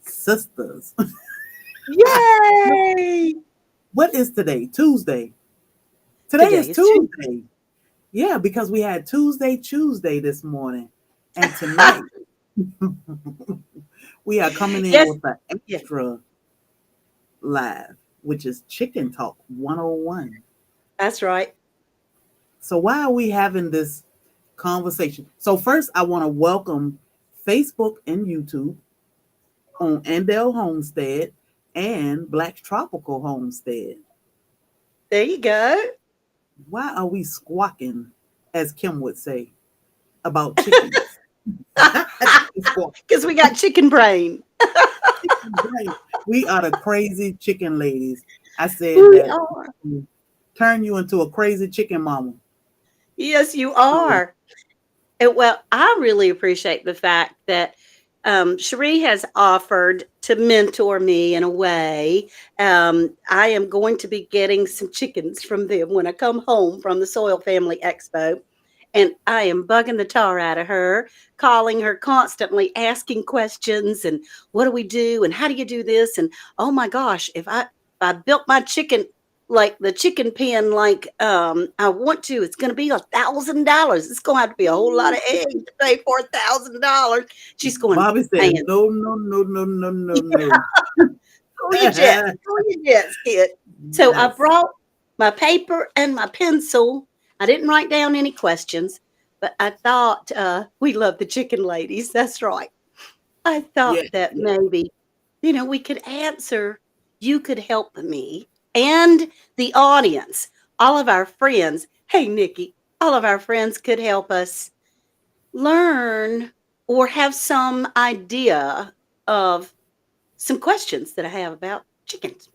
sisters. Yay! What is today? Tuesday. Today is Today is Tuesday. Tuesday. Yeah, because we had Tuesday this morning. And tonight we are coming in Yes, with an yeah, extra live, which is Chicken Talk 101. that's right. So why are we having this conversation? So first I want to welcome Facebook and YouTube on Andel Homestead and Black's Tropical Homestead. There you go. Why are we squawking, as Kim would say, about chickens? Squawk. Because we got chicken brain. Chicken brain. We are the crazy chicken ladies. I said We that are. turn you into a crazy chicken mama. Yes, you So, are. Well, I really appreciate the fact that Cherie has offered to mentor me in a way. I am going to be getting some chickens from them when I come home from the Soil Family Expo. And I am bugging the tar out of her, calling her constantly, asking questions and what do we do and how do you do this? And oh my gosh, if I built my chicken like the chicken pen like I want to, it's gonna be $1,000. It's gonna have to be a whole lot of eggs to pay for $1,000. She's going, Bobby said, man, no, no, no, no, no, no, no. cool your jets, kid. So I Yes. brought my paper and my pencil. I didn't write down any questions, but I thought we love the chicken ladies. That's right. I thought Yes. that Yes. maybe, we could answer, you could help me and the audience, all of our friends. Hey, Nikki, all of our friends could help us learn or have some idea of some questions that I have about chickens.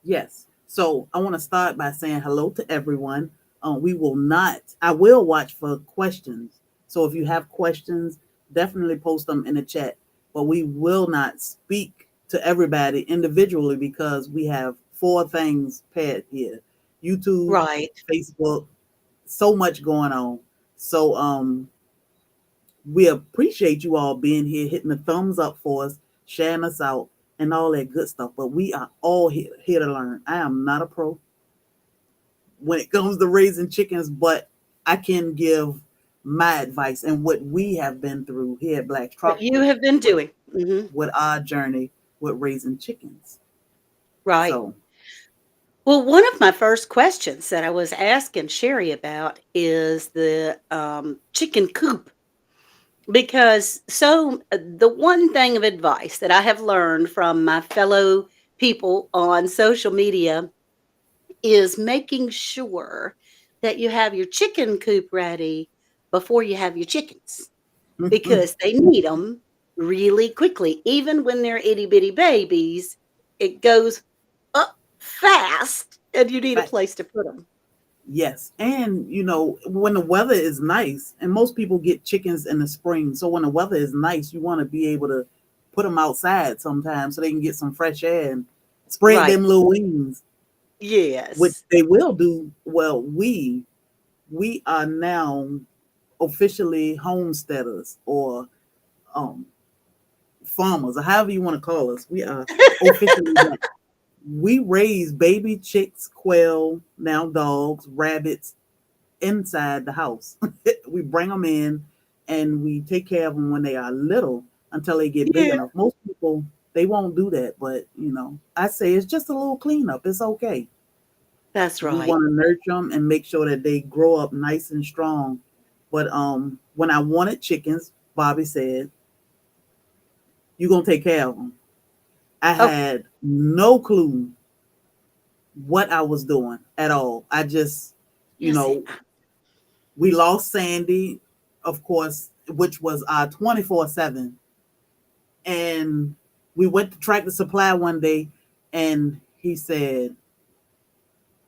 Yes. So I want to start by saying hello to everyone. We will not, I will watch for questions. So if you have questions, definitely post them in the chat. But we will not speak to everybody individually because we have four things paired here: YouTube, Right. Facebook, so much going on. So we appreciate you all being here, hitting the thumbs up for us, sharing us out, and all that good stuff. But we are all here to learn. I am not a pro when it comes to raising chickens, but I can give my advice and what we have been through here at Black What you Tropical have been with, doing. with our journey with raising chickens. Right. So, Well, one of my first questions that I was asking Sherry about is the chicken coop. Because the one thing of advice that I have learned from my fellow people on social media is making sure that you have your chicken coop ready before you have your chickens because they need them really quickly. Even when they're itty bitty babies, it goes up fast and you need a but place to put them. yes, and when the weather is nice, and most people get chickens in the spring, so when the weather is nice, you want to be able to put them outside sometimes so they can get some fresh air and spread Right. them little wings, which Yes. they will do. Well, we are now officially homesteaders or um farmers, or however you want to call us. We are officially that. We raise baby chicks, quail, now dogs, rabbits inside the house. We bring them in and we take care of them when they are little until they get big Yeah. enough. Most people, they won't do that, but I say it's just a little cleanup. It's okay. That's We right. want to nurture them and make sure that they grow up nice and strong. But when I wanted chickens, Bobby said, "You gonna take care of them." I Okay. had no clue what I was doing at all. I just, you Yes. know, we lost Sandy, of course, which was our 24/7. And we went to Tractor Supply one day and he said,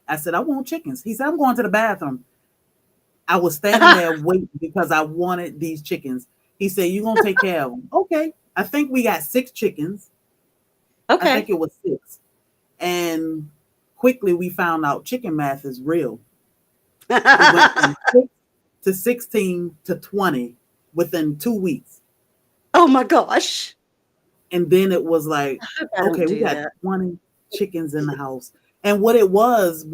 I said, I want chickens. He said, I'm going to the bathroom. I was standing there waiting because I wanted these chickens. He said, you're going to take care of them. Okay. I think we got 6 chickens. I think Okay. it was 6. And quickly we found out chicken math is real. We went from 6 to 16 to 20 within 2 weeks. Oh my gosh. And then it was like, I hope I don't okay, we do got that. 20 chickens in the house. And what it was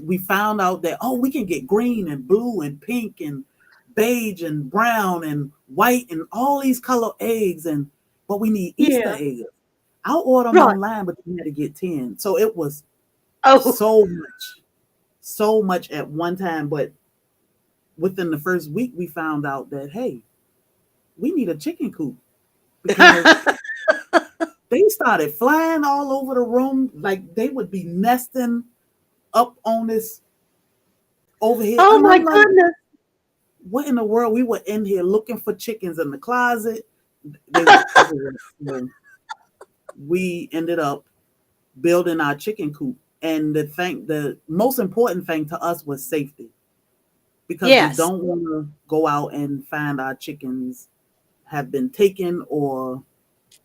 we found out that, oh, we can get green and blue and pink and beige and brown and white and all these color eggs, and but we need Easter Yeah. eggs. I'll order them Right. online, but you had to get 10. So it was Oh, so much at one time. But within the first week, we found out that, hey, we need a chicken coop because they started flying all over the room. Like they would be nesting up on this over here. oh And my I'm like, goodness. what in the world? We were in here looking for chickens in the closet. They was everywhere. So we ended up building our chicken coop. And the most important thing to us was safety because we Yes. don't want to go out and find our chickens have been taken or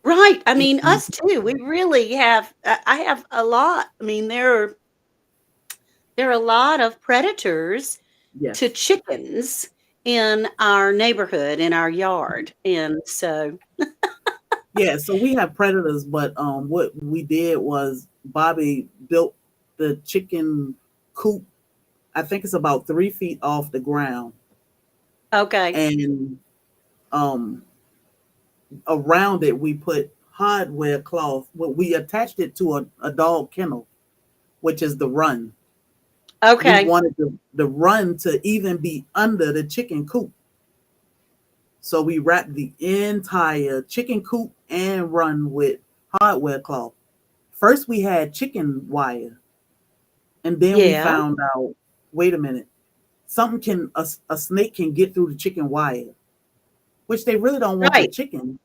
Right. I mean, eaten. us too. We really have. I have a lot. I mean, there are a lot of predators to Yes. chickens in our neighborhood, in our yard, and so Yeah, so we have predators, but what we did was Bobby built the chicken coop. I think it's about 3 feet off the ground, okay, and um, around it we put hardware cloth. Well, we attached it to a dog kennel, which is the run. We okay, wanted the run to even be under the chicken coop, so we wrapped the entire chicken coop and run with hardware cloth. First, we had chicken wire. And then we yeah, found out, wait a minute, something a snake can get through the chicken wire, which they really don't want your right. chicken.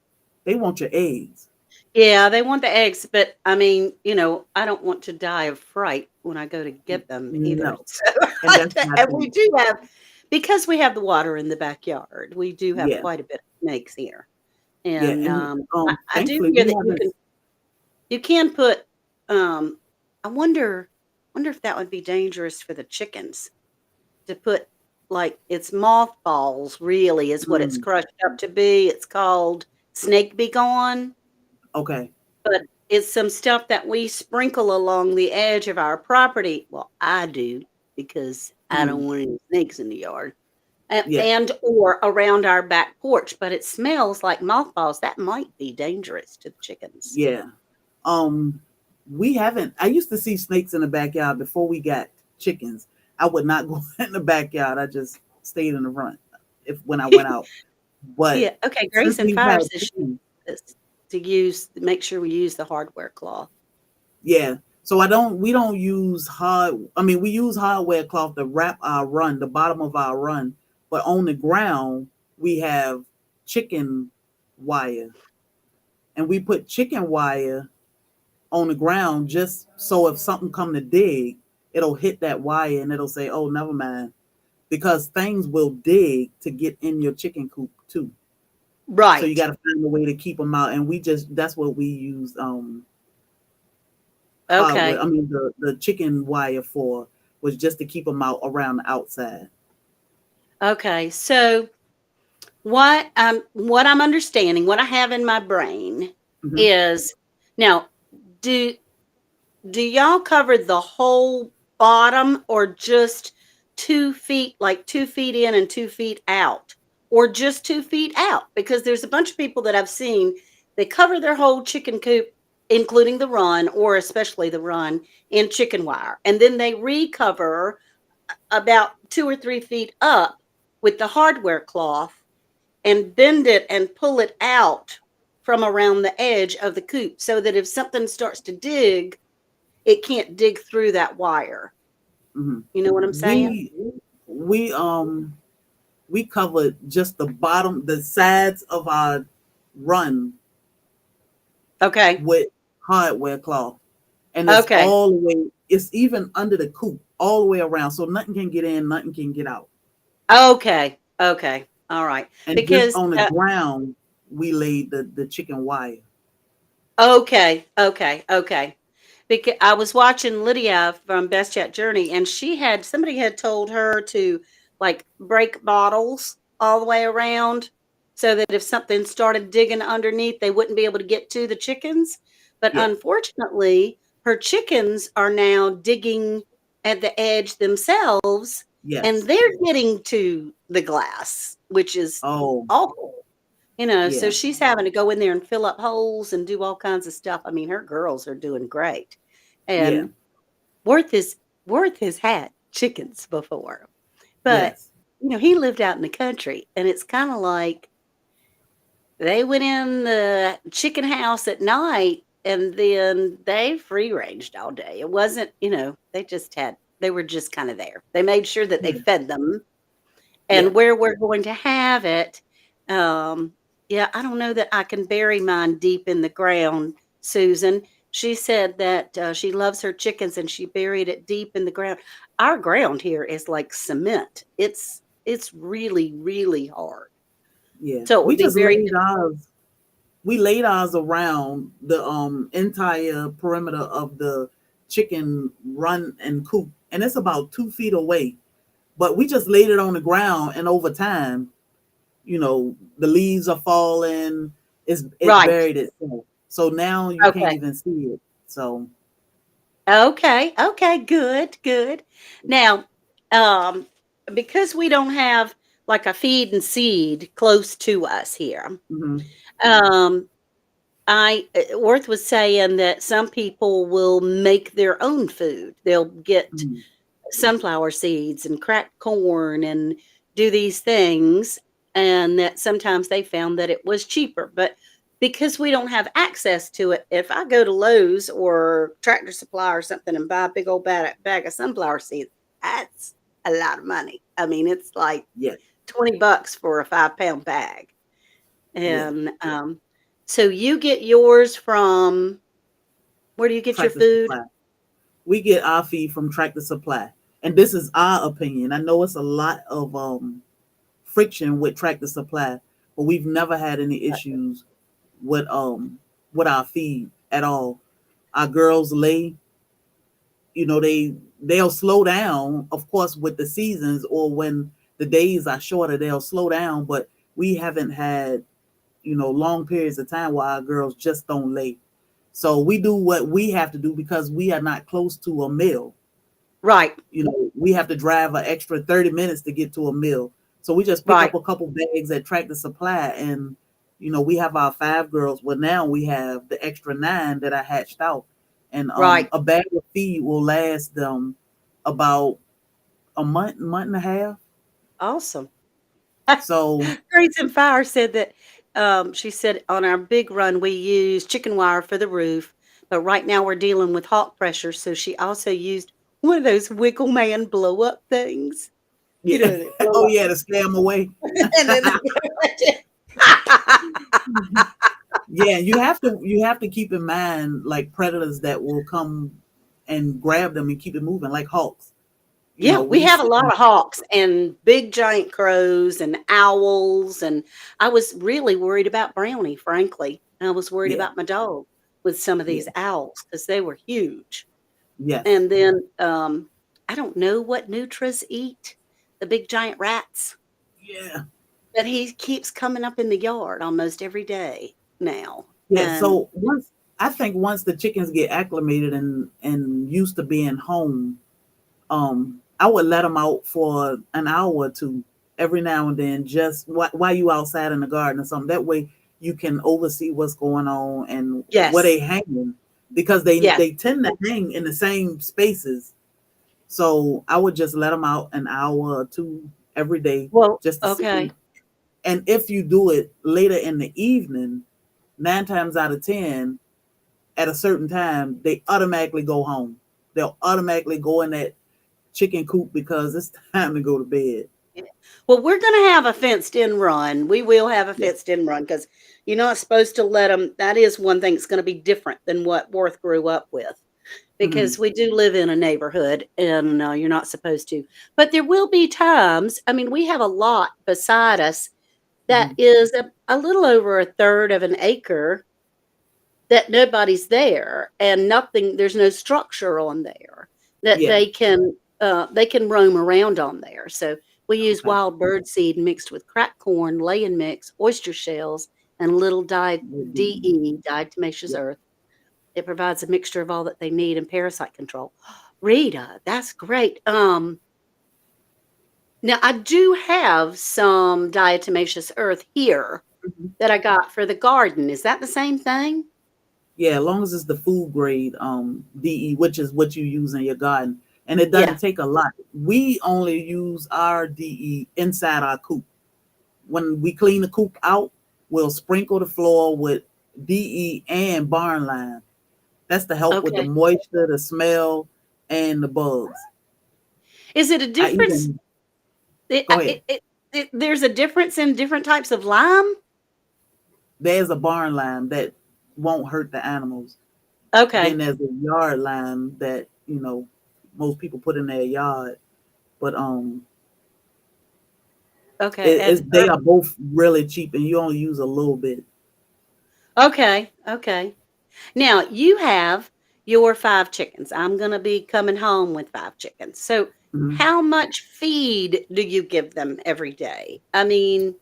They want your eggs. Yeah, they want the eggs, but I mean, I don't want to die of fright when I go to get them either. No. So, And that's my and we thing. do have, because we have the water in the backyard, we do have Yeah. quite a bit of snakes here. Yeah. And And I do thankfully hear we that haven't. you can put, I wonder if that would be dangerous for the chickens to put, like, it's mothballs, really, is what it's Mm, crushed up to be. It's called Snake Be Gone. okay. But it's some stuff that we sprinkle along the edge of our property. Well, I do because I Mm, don't want any snakes in the yard and, yeah. and or around our back porch. But it smells like mothballs. That might be dangerous to the chickens. Yeah. Um, we haven't. I used to see snakes in the backyard before we got chickens. I would not go in the backyard. I just stayed in the front if when I went out. But Yeah. Okay. since Grace and we've Fire had says she chickens, is to use make sure we use the hardware cloth. yeah. So we don't use I mean, we use hardware cloth to wrap our run, the bottom of our run, but on the ground we have chicken wire, and we put chicken wire on the ground just so if something come to dig, it'll hit that wire and it'll say, "Oh, never mind," because things will dig to get in your chicken coop too. So you Right. got to find a way to keep them out, and we just that's what we use hardware. Okay. I mean, the chicken wire for was just to keep them out around the outside. Okay. So what I'm understanding, what I have in my brain Hmm. is now do do y'all cover the whole bottom or just 2 feet, like 2 feet in and 2 feet out, or just 2 feet out? Because there's a bunch of people that I've seen, they cover their whole chicken coop, including the run, or especially the run, in chicken wire. And then they recover about 2 or 3 feet up with the hardware cloth and bend it and pull it out from around the edge of the coop so that if something starts to dig, it can't dig through that wire. Hmm. You know what I'm saying? We we um we covered just the bottom, the sides of our run Okay. with hardware cloth, and it's Okay. all the way. It's even under the coop, all the way around, so nothing can get in, nothing can get out. Okay. Okay. All right. And just Because on the ground, we laid the chicken wire. okay. Okay. Okay. Because I was watching Lydia from Best Chat Journey, and somebody had told her to like break bottles all the way around so that if something started digging underneath, they wouldn't be able to get to the chickens. But Yes. unfortunately, her chickens are now digging at the edge themselves, and Yes. they're getting to the glass, which is Oh, awful. So yeah. she's having to go in there and fill up holes and do all kinds of stuff. I mean, her girls are doing great. Yeah. And Worth is Worth has had chickens before, but Yes. he lived out in the country, and it's kind of like they went in the chicken house at night and then they free ranged all day. It wasn't, they were just kind of there. They made sure that they Yeah. fed them. Yeah. And where we're going to have it, um, yeah, I don't know that I can bury mine deep in the ground, Susan. She said that she loves her chickens and she buried it deep in the ground. Our ground here is like cement. It's really, really hard. Yeah. So it We would be just very laid ours. We laid ours around the entire perimeter of the chicken run and coop, and it's about 2 feet away. But we just laid it on the ground, and over time, the leaves are falling. It right. buried itself, so now you can't Okay. even see it. So, Okay. Okay. Good. Good. Now, um, because we don't have like a feed and seed close to us here, mhm, um, Worth was saying that some people will make their own food. They'll get mhm, sunflower seeds and cracked corn and do these things, and that sometimes they found that it was cheaper. But because we don't have access to it, if I go to Lowe's or Tractor Supply or something and buy a big old bag of sunflower seeds, that's a lot of money. I mean, it's like yeah, $20 for a 5-pound bag. yeah. And so you get yours from, where do you get your Tractor food? Supply. We get our feed from Tractor Supply, and this is our opinion. I know it's a lot of friction with Tractor Supply, but we've never had any issues with our feed at all. Our girls lay, they'll slow down, of course, with the seasons or when the days are shorter, they'll slow down, but we haven't had, long periods of time where our girls just don't lay. So we do what we have to do because we are not close to a mill. Right, We have to drive an extra 30 minutes to get to a mill. So we just pick right, up a couple bags at Tractor Supply, and we have our 5 girls. Well, now we have the extra 9 that I hatched out. And right. a bag of feed will last them about a month and a half. Awesome. So Grace and Fire said that she said on our big run we use chicken wire for the roof, but right now we're dealing with hawk pressure, so she also used one of those Wiggle Man blow up things. yeah. They blow Oh up yeah, to scare them away. and then Yeah, you have to keep in mind like predators that will come and grab them and keep it moving, like hawks. Yeah, we We have a see. lot of hawks and big giant crows and owls, and I was really worried about Brownie, frankly. I was worried Yeah, about my dog with some of yeah, these owls because they were huge. yes, And then I don't know what nutras eat, the big giant rats, yeah, but he keeps coming up in the yard almost every day now. yeah. And So once the chickens get acclimated and used to being home, I would let them out for an hour or two every now and then, just while you outside in the garden or something. That way you can oversee what's going on and where yes, they hanging, because they yes. they tend to hang in the same spaces. So I would just let them out an hour or two every day Well, just to okay. see. And if you do it later in the evening, 9 times out of 10, at a certain time, they automatically go home. They'll automatically go in that chicken coop because it's time to go to bed. Yeah. Well, we're going to have a fenced in run. We will have a Yeah. fenced in run because you're not supposed to let them. That is one thing that's going to be different than what Worth grew up with, Hmm. because we do live in a neighborhood and you're not supposed to. But there will be times, I mean, we have a lot beside us that Hmm. is a little over a third of an acre that nobody's there and nothing, there's no structure on there that Yeah. they can roam around on there. So We use Okay. wild bird seed mixed with cracked corn, lay-in mix, oyster shells, and little dyed Would be- DE, diatomaceous Yep. earth. It provides a mixture of all that they need in parasite control. Rita, that's great. Now I do have some diatomaceous earth here Mhm. that I got for the garden. Is that the same thing? Yeah, as long as it's the food grade DE, which is what you use in your garden, and it Yeah. doesn't take a lot. We only use our DE inside our coop. When we clean the coop out, we'll sprinkle the floor with DE and barn lime. That's to help with the Okay. moisture, the smell, and the bugs. Is it a I difference? even Go ahead. There's a difference in different types of lime? There's a barn lime that won't hurt the animals. Then Okay. there's a yard lime that most people put in their yard, but Okay. they are both really cheap, and you only use a little bit. Okay. Okay. Now you have your 5 chickens. I'm going to be coming home with 5 chickens. So, Mhm. how much feed do you give them every day? I mean,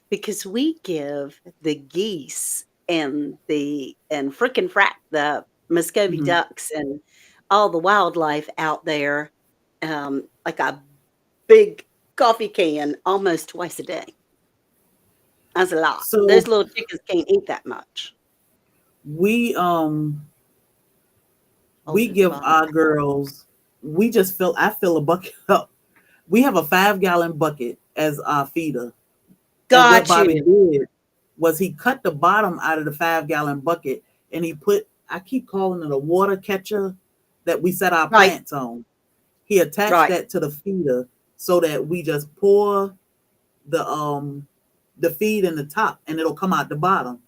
because we give the geese and frickin' frack the Muscovy Mhm. ducks and all the wildlife out there, like a big coffee can almost twice a day. That's a lot. So Those little chickens can't eat that much. we um Hold we it at the give bottom. our girls we just fill I fill a bucket up. We have a 5 gallon bucket as our feeder. And what Got Bobby you. did was he cut the bottom out of the 5 gallon bucket, and he put, I keep calling it a water catcher that we set our Right. plants on. He attached Right. that to the feeder so that we just pour the the feed in the top and it'll come out the bottom.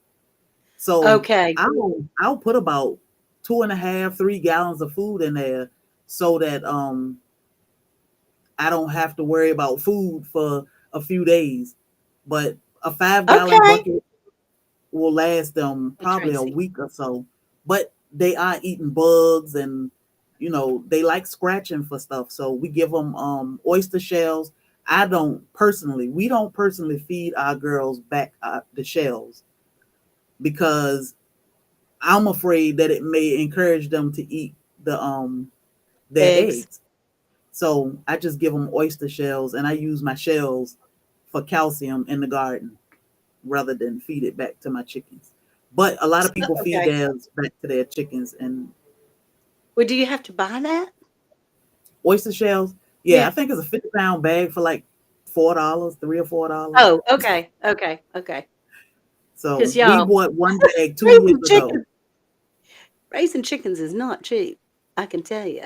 So Okay. I'll put about 2.5, 3 gallons of food in there so that I don't have to worry about food for a few days. But a 5 gallon Okay. bucket will last them Hey, probably a Tracy. week or so. But they are eating bugs, and they like scratching for stuff. So we give them oyster shells. We don't personally feed our girls back the shells because I'm afraid that it may encourage them to eat their Eggs. eggs. So I just give them oyster shells, and I use my shells for calcium in the garden rather than feed it back to my chickens. But a lot of people feed Okay. theirs back to their chickens, and Well, do you have to buy that? oyster shells. Yeah, I Yeah. think it's a 50 pound bag for like $4, $3 or $4. Oh, okay. Okay. Okay. So Because we y'all, bought one bag 2 years raising ago. chickens, raising chickens is not cheap. I can tell you.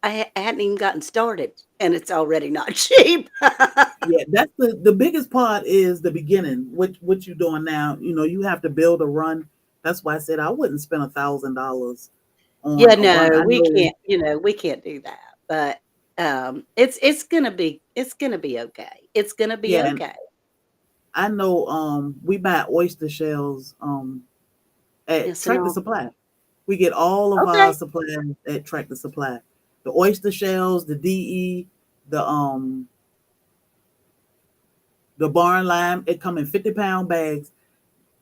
I hadn't even gotten started, and it's already not cheap. Yeah, that's the biggest part is the beginning. What you doing now? You have to build a run. That's why I said I wouldn't spend $1,000 on Yeah, a run. no, I we know. can't, we can't do that. But it's gonna be okay. It's gonna be Yeah, and okay. I know. We buy oyster shells at Yes and Tractor all. Supply. We get all of our Okay. supplies at Tractor Supply. The oyster shells, the DE, the the barn lime. It come in 50 pound bags.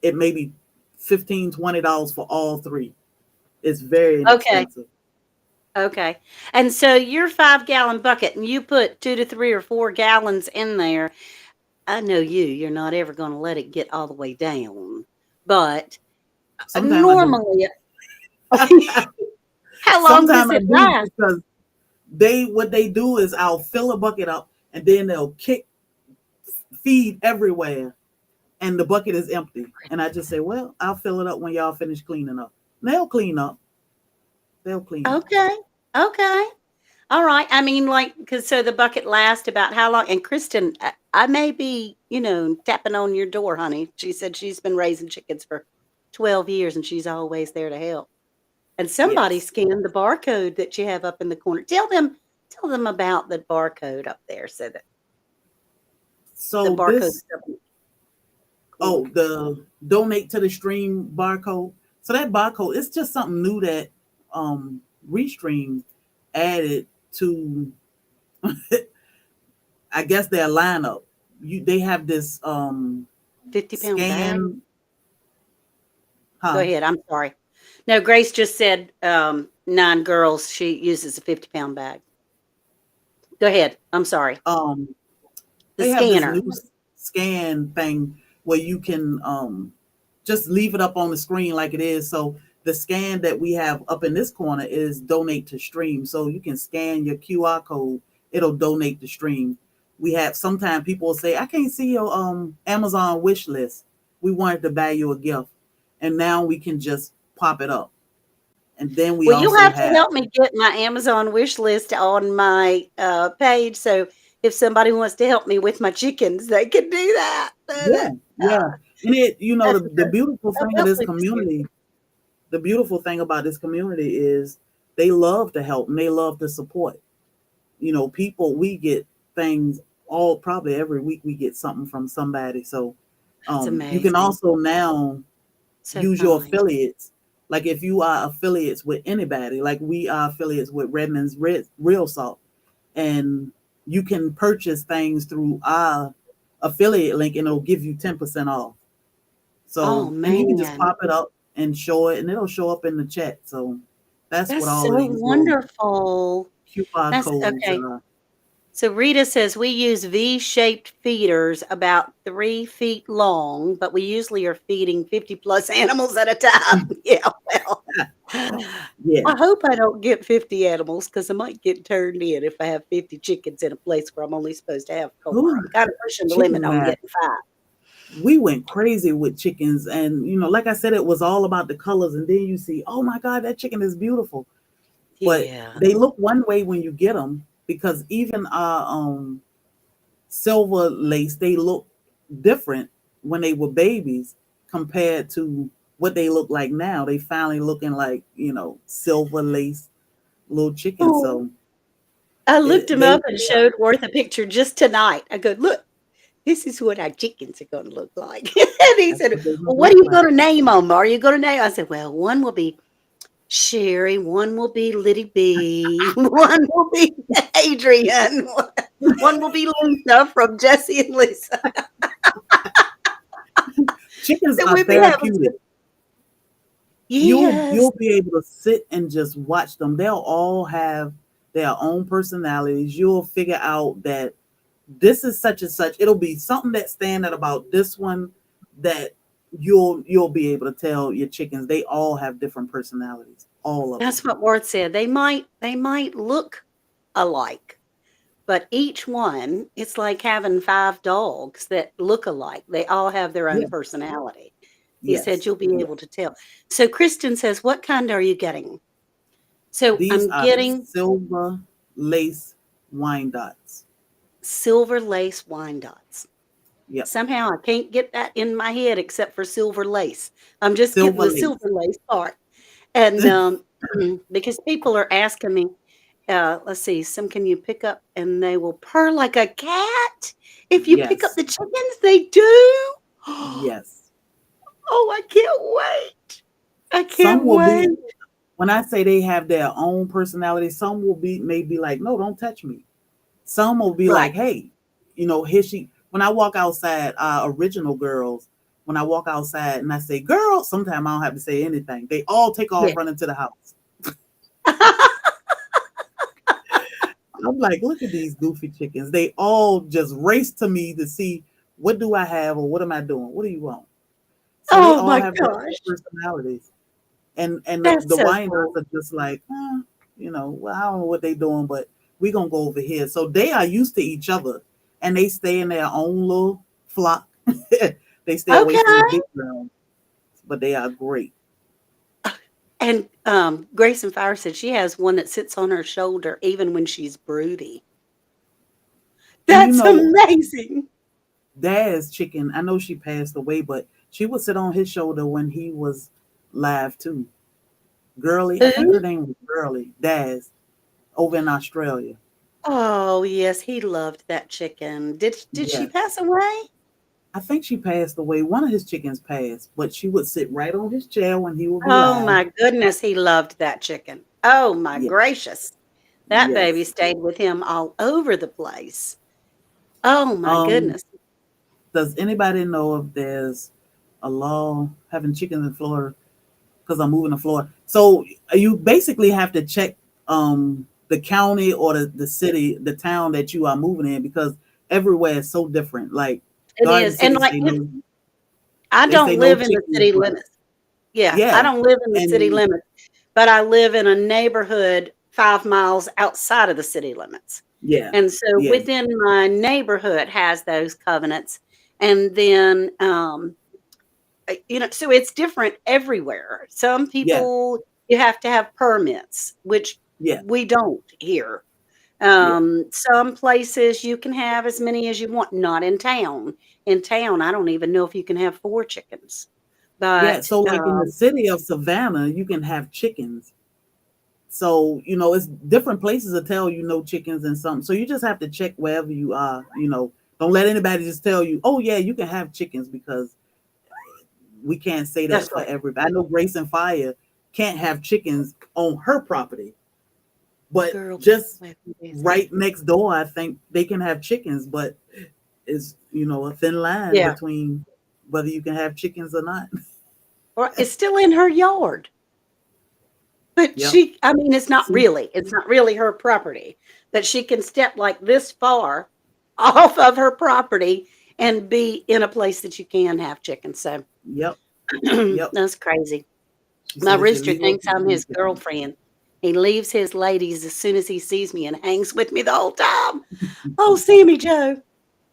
It may be $15, $20 for all three. It's very Okay. inexpensive. Okay. And so your 5 gallon bucket, and you put 2 to 3 or 4 gallons in there. I know you're not ever going to let it get all the way down. But Sometimes I do. normally, how long does Sometimes I it do last? because what they do is I'll fill a bucket up and then they'll kick feed everywhere and the bucket is empty. And I just say, well, I'll fill it up when y'all finish cleaning up. And they'll clean up. They'll clean up. Okay. Okay. All right. I mean, like, because so the bucket lasts about how long? And Kristen, I may be, tapping on your door, honey. She said she's been raising chickens for 12 years and she's always there to help. And somebody Yes. scanned the barcode that you have up in the corner. Tell them about the barcode up there so that the So barcode this, up in the oh, corner. the donate to the stream barcode. So that barcode, it's just something new that Restream added to I guess their lineup. They have this 50-pound bag. scan, Go huh? ahead. I'm sorry. No, Grace just said 9 girls. She uses a 50-pound bag. Go ahead. I'm sorry. Um, The they have this scanner. new scan thing where you can just leave it up on the screen like it is. So the scan that we have up in this corner is donate to stream. So you can scan your QR code, it'll donate to stream. We have sometimes people will say, I can't see your Amazon wish list. We wanted to buy you a gift. And now we can just pop it up. And then we Well, you also have to have, help me get my Amazon wish list on my page. So if somebody wants to help me with my chickens, they can do that. yeah, yeah. And That's the beautiful so thing of this helpfully this year. community, the beautiful thing about this community is they love to help and they love to support. People, we get things all probably every week we get something from somebody. So That's you can amazing. also now So use your kind. affiliates. Like if you are affiliates with anybody, like we are affiliates with Redmond's Real Salt, and you can purchase things through our affiliate link and it'll give you 10% off. Oh So, and you can just man, pop it up and show it, and it'll show up in the chat. So, that's that's what all so of these little wonderful. QR That's codes okay. are. So Rita says we use V-shaped feeders about 3 feet long, but we usually are feeding 50 plus animals at a time. Yeah, well, Yeah. I hope I don't get 50 animals because I might get turned in if I have 50 chickens in a place where I'm only supposed to have 4. Ooh, I'm kind of pushing the limit chicken on wise. getting 5. We went crazy with chickens, and like I said, it was all about the colors. And then you see, oh my God, that chicken is beautiful. But Yeah. they look one way when you get them, because even our silver lace, they look different when they were babies compared to what they look like now. They finally looking like silver lace little chickens. Oh, So I looked him they up and showed Worth a picture just tonight. I go, look, this is what our chickens are going to look like. And he that's said, what they're gonna well, what look are you like. going to name them? Are you going to name? I said, well, one will be Sherry, one will be Liddy B, one will be Adrian, one will be Lisa from Jesse and Lisa. Chickens So are we'll be having therapeutic. some. you'll Yes, you'll be able to sit and just watch them. They'll all have their own personalities. You'll figure out that this is such and such. It'll be something that stand out about this one that you'll be able to tell your chickens. They all have different personalities, all of them. that's what Worth said. They might look alike, but each one, it's like having 5 dogs that look alike. They all have their own Yeah. personality. He said Yes. you'll be Yeah. able to tell. So Kristen says, what kind are you getting? So These I'm are the getting silver lace wine dots. silver lace wine dots. Yep. Somehow I can't get that in my head except for silver lace. I'm just getting Silver the lace. silver lace part. And because people are asking me, let's see, some can you pick up and they will purr like a cat? If you pick up Yes. the chickens, they do. Yes. Oh, I can't wait. I Some can't will wait. be, when I say they have their own personality, some will be maybe like, no, don't touch me. Some will be Right. like, hey, here she. When I walk outside, original girls, when I walk outside and I say, girl, sometimes I don't have to say anything. They all take Yeah. off running to the house. I'm like, look at these goofy chickens. They all just race to me to see what do I have or what am I doing? What do you want? So they Oh all my have their own gosh. personalities. And the That's so Wyandottes cool. are just like, well, I don't know what they're doing, but we're gonna go over here. So they are used to each other, and they stay in their own little flock. They stay away from the Okay. big ground, but they are great. And Grace and Fire said she has one that sits on her shoulder even when she's broody. And That's amazing. Dad's chicken, I know she passed away, but she would sit on his shoulder when he was live too. Girly, I think her Who? name was Girly, Daz, over in Australia. Oh, yes, he loved that chicken. Did she Yes. pass away? I think she passed away. One of his chickens passed, but she would sit right on his chair when he would be Oh live. my goodness, he loved that chicken. Oh my Yeah. gracious. That baby Yes. stayed with him all over the place. Oh my Um, goodness. does anybody know if there's a law having chickens in Florida? Because I'm moving to Florida. So you basically have to check the county or the city, the town that you are moving in, because everywhere is so different. Like It Garden is. And City like, I they say don't no live in the chickens, city but limits. Yeah, I yeah, don't live in the city and limits, but I live in a neighborhood 5 miles outside of the city limits. yeah, And so yeah, within my neighborhood has those covenants. And then, so it's different everywhere. Some yeah, people, you have to have permits, which yeah, we don't here. yeah, Some places you can have as many as you want, not in town. In town, I don't even know if you can have 4 chickens. yeah. But, So like in the city of Savannah, you can have chickens. So, it's different places that tell you no chickens and something. So you just have to check wherever you are, Don't let anybody just tell you, oh yeah, you can have chickens, because we can't say that's that for right. everybody. I know Grace and Fire can't have chickens on her property, but Girl, just back in days. right next door, I think they can have chickens, but it's, a thin line Yeah, between whether you can have chickens or not. or it's still in her yard, but Yep. I mean, See, it's not really her property, that she can step like this far off of her property and be in a place that you can have chickens, so yep, yep. that's crazy. She My said it's rooster illegal thinks to I'm do his chickens. girlfriend. He leaves his ladies as soon as he sees me and hangs with me the whole time. Oh, Sammy Joe.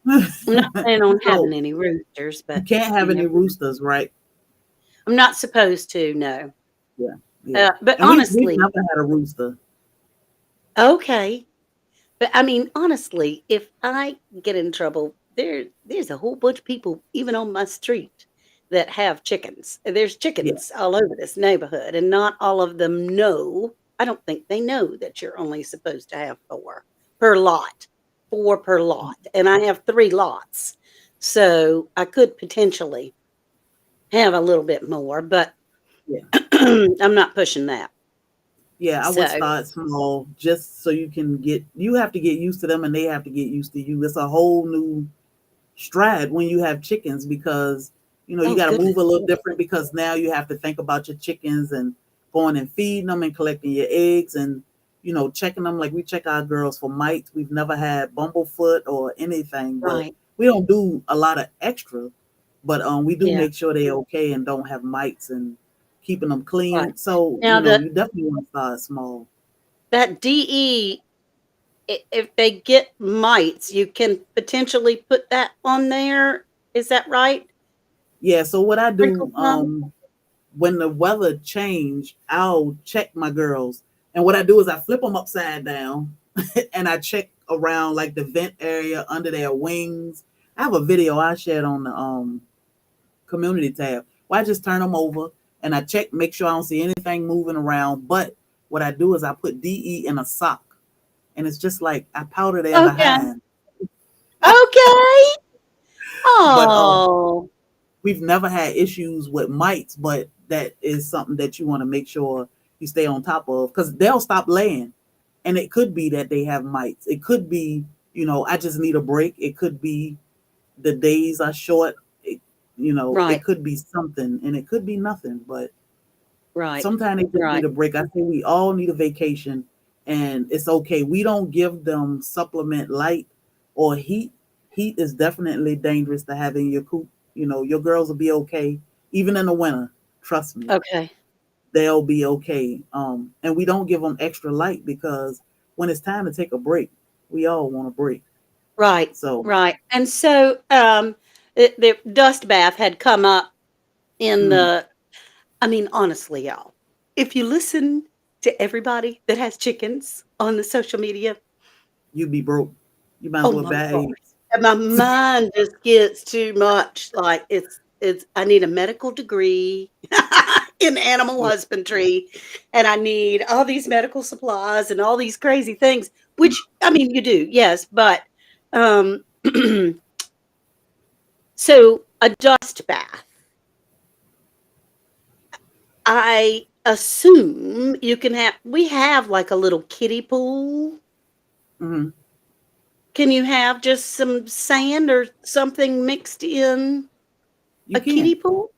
I'm not planning on having So any roosters, you but can't have you any never know. roosters, right? I'm not supposed to, no. Yeah, yeah. But And we've honestly, never had a rooster. okay. But I mean, honestly, if I get in trouble, there's a whole bunch of people, even on my street, that have chickens. There's Yeah, chickens all over this neighborhood, and not all of them know. I don't think they know that you're only supposed to have 4 per lot, 4 per lot, and I have 3 lots, so I could potentially have a little bit more, but yeah. I'm not pushing that. Yeah, I would So, start small just so you have to get used to them and they have to get used to you. It's a whole new stride when you have chickens, because you oh got to move a goodness, little yeah, different, because now you have to think about your chickens and going and feeding them and collecting your eggs and checking them. Like we check our girls for mites. We've never had bumblefoot or anything, but right, we don't do a lot of extra, but we do yeah, make sure they're okay and don't have mites and keeping them right. clean. So Now you definitely want to start small. that DE, if they get mites, you can potentially put that on there. Is that right? Yeah, so what I Sprinkle do, some? when the weather change, I'll check my girls. And what I do is I flip them upside down and I check around like the vent area under their wings. I have a video I shared on the community tab where I just turn them over and I check, make sure I don't see anything moving around. But what I do is I put DE in a sock, and it's just like I powder their Okay. behind. Okay. But Oh, we've never had issues with mites, but that is something that you want to make sure you stay on top of, because they'll stop laying. And it could be that they have mites. It could be, I just need a break. It could be the days are short. It right, could be something, and it could be nothing, but right, sometimes they just need right. a break. I think we all need a vacation, and it's okay. We don't give them supplement light or heat. Heat is definitely dangerous to have in your coop. Your girls will be okay, even in the winter. Trust me, Okay. they'll be okay. And we don't give them extra light, because when it's time to take a break, we all want a break. Right, So, right. And so, the dust bath had come up in mm, the I mean, honestly, y'all, if you listen to everybody that has chickens on the social media, you be broke. You might as oh well my buy gosh, eggs. and my mind just gets too much. Like it's I need a medical degree in animal Yeah, husbandry, and I need all these medical supplies and all these crazy things, which I mean you do, yes, but um so a dust bath. I assume you can have we have like a little kiddie pool. hmm Can you have just some sand or something mixed in You a kiddie can. pool?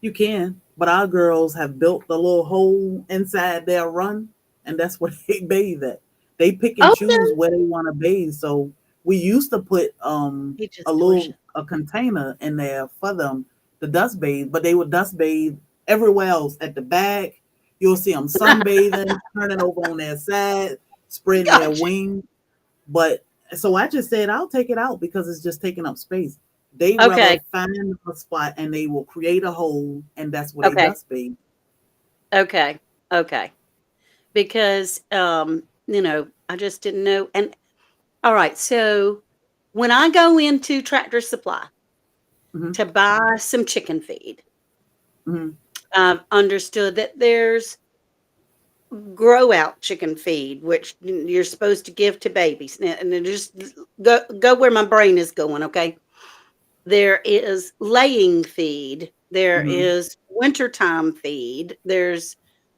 You can, but our girls have built the little hole inside their run, and that's where they bathe at. They pick and choose Okay. where they want to bathe. So we used to put He a just told little you. a container in there for them to dust bathe, but they would dust bathe everywhere else at the back. You'll see them sunbathing, turning over on their side, spreading their Gotcha. wings. But so I just said I'll take it out because it's just taking up space. They rather Okay. find a spot and they will create a hole, and that's where they Okay. dust bathe. Okay. Okay. Because I just didn't know. And all right, so when I go into Tractor Supply Hmm. to buy some chicken feed, Hmm. I've understood that there's grow out chicken feed, which you're supposed to give to babies. And then just go where my brain is going, okay? There is laying feed. There Hmm. is wintertime feed. There's,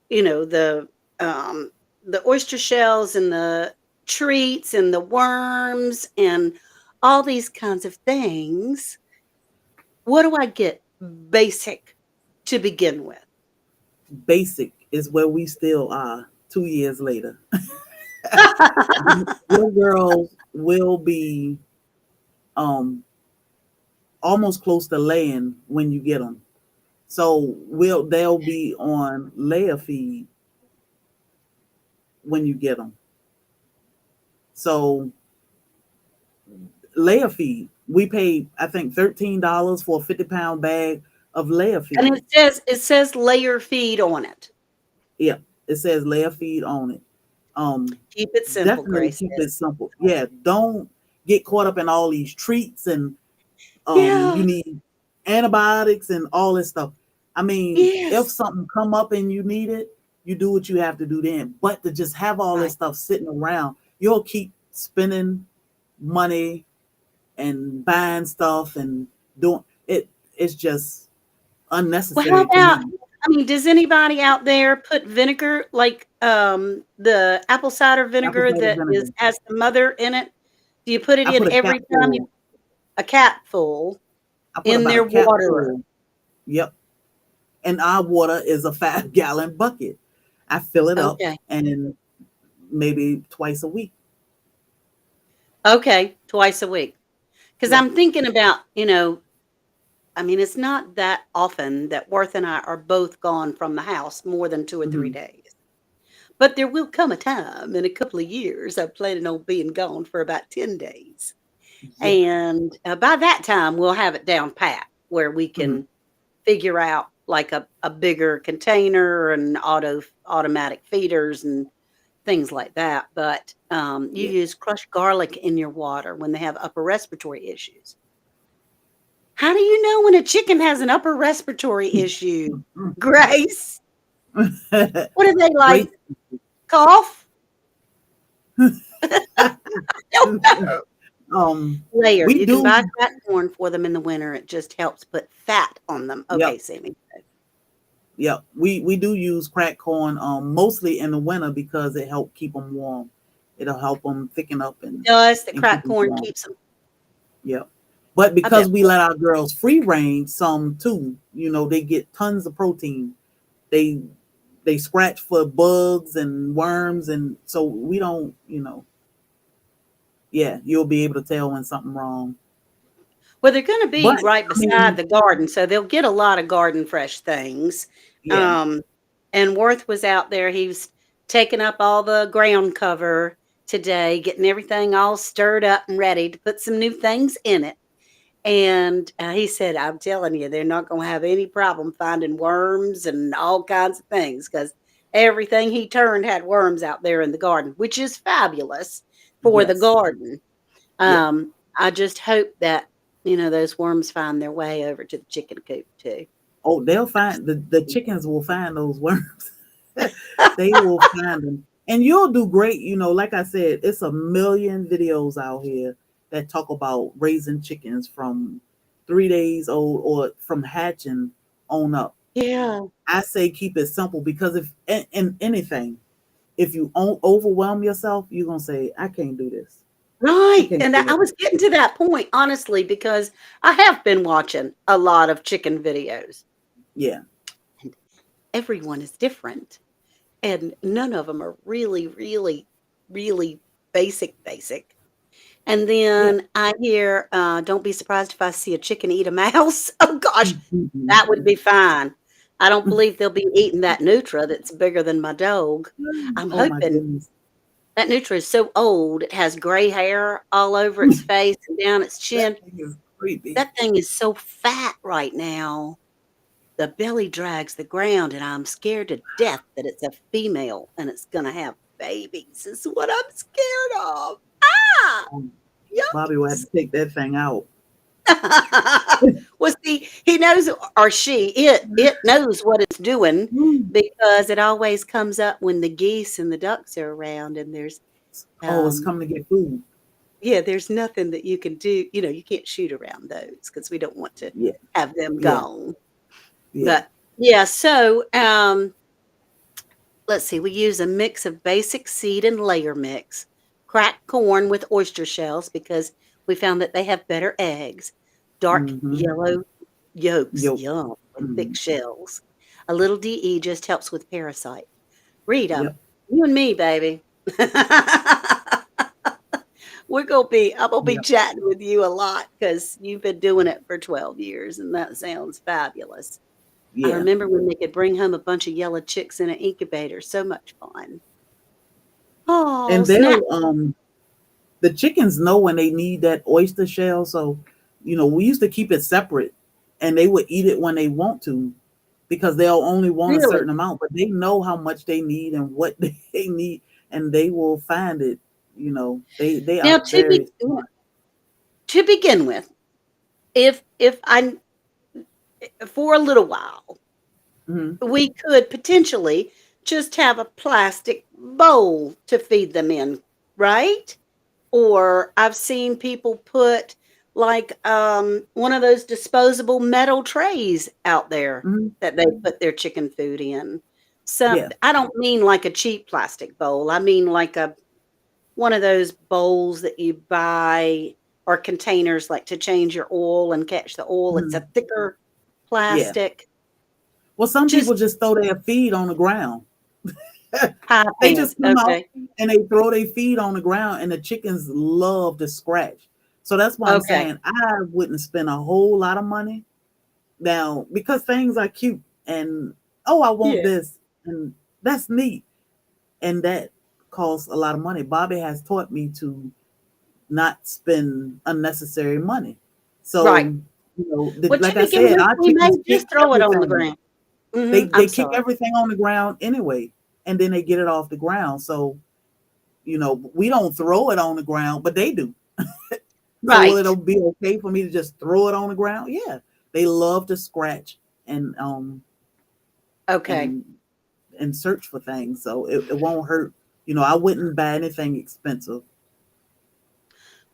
you know, um the oyster shells and the treats and the worms and all these kinds of things. What do I get basic to begin with? Basic is where we still are 2 years later. Your girls will be um, almost close to laying when you get them. So they'll be on layer feed when you get them. So layer feed, we pay I think $13 for a 50-pound bag of layer And feed. it says layer feed on it. Yeah, it says layer feed on it. Um, Keep it simple, Definitely Grace keep says. it simple. Yeah, don't get caught up in all these treats and Yeah. you need antibiotics and all this stuff. I mean, if Yes. something come up and you need it, you do what you have to do then. But to just have all this Right. stuff sitting around, you'll keep spending money and buying stuff and doing it. It's just Well, how unnecessary to about, me. I mean, does anybody out there put vinegar, like, the apple cider Apple vinegar cider that vinegar. has the mother in it? Do you put it I in put a cap every time you full. a capful I put in about a their cap waterer? full. Yep. And our water is a 5 gallon bucket. I fill it up Okay. and maybe twice a week. Okay, twice a week. Because 'Cause Yeah. I'm thinking about, I mean, it's not that often that Worth and I are both gone from the house more than 2 or 3 Hmm. days. But there will come a time in a couple of years I'm planning on being gone for about 10 days. Yeah. And, by that time, we'll have it down pat where we Hmm. can figure out, like, a bigger container and automatic feeders and things like that. But, you Yeah. use crushed garlic in your water when they have upper respiratory issues. How do you know when a chicken has an upper respiratory issue, Grace? What do they, Great. like, cough? Don't know. um, Layered. we You can buy do. cracked corn for them in the winter. It just helps put fat on them. Yep. Okay, Sammy. Yep. We do use cracked corn mostly in the winter because it help keep them warm. It'll help them thicken up Does the and keep cracked them corn warm. keeps them? Yep. But I because bet. we let our girls free range some too, they get tons of protein. They they scratch for bugs and worms, and so we don't, yeah, you'll be able to tell when something wrong. Well, they're gonna be But right I beside mean, the garden, so they'll get a lot of garden fresh things. yeah, Um, and Worth was out there. He was taking up all the ground cover today, getting everything all stirred up and ready to put some new things in it. And, he said, "I'm telling you, they're not gonna have any problem finding worms and all kinds of things because everything he turned had worms out there in the garden, which is fabulous for the yes, garden. yep. I just hope that, those worms find their way over to the chicken coop too. Oh, they'll find the chickens will find those worms. They will find them. And you'll do great. Like I said, it's a million videos out here that talk about raising chickens from 3 days old or from hatching on up. Yeah. I say keep it simple because if in anything, if you overwhelm yourself, you're gonna say, I can't do this. Right, chicken and I shit. was getting to that point, honestly, because I have been watching a lot of chicken videos, Yeah. and everyone is different, and none of them are really, really, really basic. And Yeah. then I hear, "Don't be surprised if I see a chicken eat a mouse." Oh gosh, that would be fine. I don't believe they'll be eating that Nutra that's bigger than my dog. I'm Oh my hoping goodness. that Nutra is so old, it has gray hair all over its face and down its That chin. thing is creepy. That thing is so fat right now. The belly drags the ground, and I'm scared to death that it's a female and it's gonna have babies. Is what I'm scared of. Ah! Um, Bobby will have Yikes. to take that thing out. Well, see, he knows, or she, it knows what it's doing Mm. because it always comes up when the geese and the ducks are around, and Oh, it's um coming to get food. yeah, there's nothing that you can do. You can't shoot around those because we don't want to Yeah. have them Yeah. gone. Yeah. But yeah, so let's see, we use a mix of basic seed and layer mix, cracked corn with oyster shells because we found that they have better eggs, dark Mm-hmm. yellow yolks, Yolk. yum, with Mm-hmm. thick shells. A little DE just helps with parasite. Read them. Yep. You and me, baby. I'm gonna be Yep. chatting with you a lot because you've been doing it for 12 years, and that sounds fabulous. I Yeah. remember when they could bring home a bunch of yellow chicks in an incubator, so much fun. Oh, And snap. the chickens know when they need that oyster shell. So, we used to keep it separate and they would eat it when they want to because they'll only want a Really? certain amount, but they know how much they need and what they need and they will find it. They Now are very smart. to begin with, if I for a little while, Hmm. we could potentially just have a plastic bowl to feed them in, right? Or I've seen people put like one of those disposable metal trays out there Hmm. that they put their chicken food in. Some Yeah. I don't mean like a cheap plastic bowl. I mean like a one of those bowls that you buy or containers like to change your oil and catch the oil. It's Hmm. a thicker Yeah. plastic. Well, some Just people just throw their feed on the ground. high They pants. just come out Okay. and they throw their feed on the ground, and the chickens love to scratch. So that's why I'm Okay. saying I wouldn't spend a whole lot of money now because things are cute and oh, I want Yeah. this and that's neat and that costs a lot of money. Bobby has taught me to not spend unnecessary money. So, Right. Well, to like I begin said, with, our we may chickens kick just throw it on the everything. ground. They I'm kick sorry. everything on the ground anyway, and then they get it off the ground. So, we don't throw it on the ground, but they do. So will Right. it be okay for me to just throw it on the ground? Yeah. They love to scratch and Okay. and and search for things. So it won't hurt. I wouldn't buy anything expensive.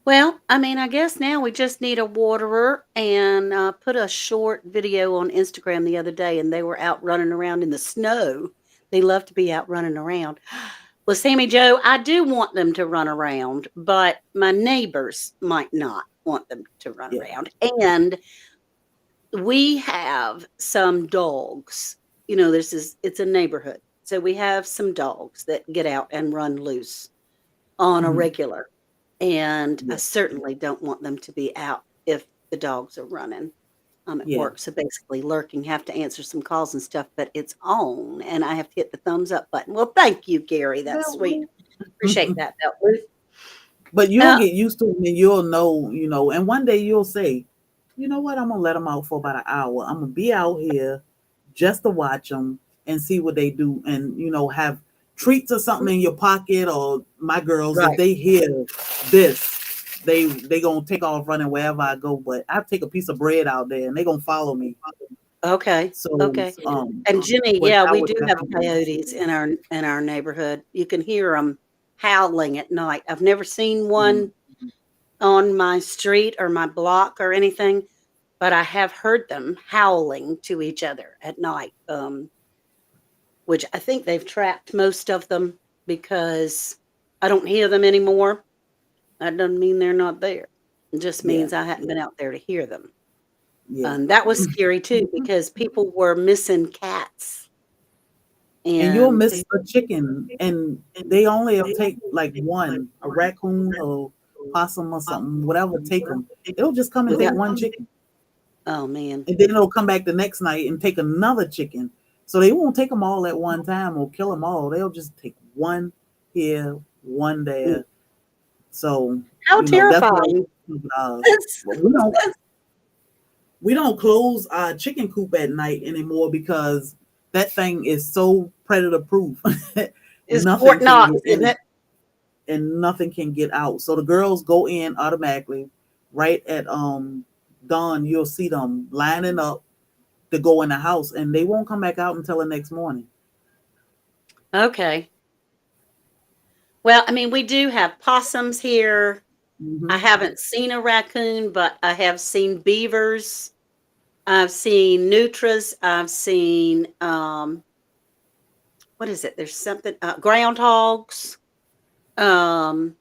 Well, I mean, I guess now we just need a waterer and put a short video on Instagram the other day, and they were out running around in the snow. They love to be out running around. Well, Sammy Joe, I do want them to run around, but my neighbors might not want them to run Yeah. around. And we have some dogs. It's a neighborhood. So we have some dogs that get out and run loose on a Hmm. regular. And I Yeah. certainly don't want them to be out if the dogs are running. I'm at Yeah. work, so basically lurking, have to answer some calls and stuff, but it's on, and I have to hit the thumbs up button. Well, thank you, Gary. That's sweet. Appreciate that, Belt. But you'll Uh, get used to it and you'll know, and one day you'll say, you know what, I'm gonna let them out for about an hour. I'm gonna be out here just to watch them and see what they do, and have treats or something in your pocket. Or my girls, if right. they hear this, they gonna take off running wherever I go. But I take a piece of bread out there, and they gonna follow me. Okay. So, Okay. And Jimmy, but yeah, I we would do have definitely. coyotes in our neighborhood. You can hear them howling at night. I've never seen one on my street or my block or anything, but I have heard them howling to each other at night, which I think they've trapped most of them because I don't hear them anymore. That doesn't mean they're not there. It just Yeah, means I hadn't been out there to hear them. yeah. That was scary too because people were missing cats And you'll and miss a chicken, and they only will take like one, a raccoon or possum or something, whatever, take them. They'll just come and take yeah. one chicken, Oh man. and then they'll come back the next night and take another chicken. So they won't take them all at one time or kill them all. They'll just take one here, one Mm. there. So, How that's what terrifying. we do with ours. That's, But we don't close our chicken coop at night anymore because that thing is so predator proof. it's Nothing Fort can Knox, get isn't in it? and nothing can get out. So the girls go in automatically. Right at dawn, you'll see them lining up to go in the house, and they won't come back out until the next morning. Okay. Well, I mean, we do have possums here. I Hmm. haven't seen a raccoon, but I have seen beavers. I've seen nutras. I've seen what is it? There's something groundhogs. Um,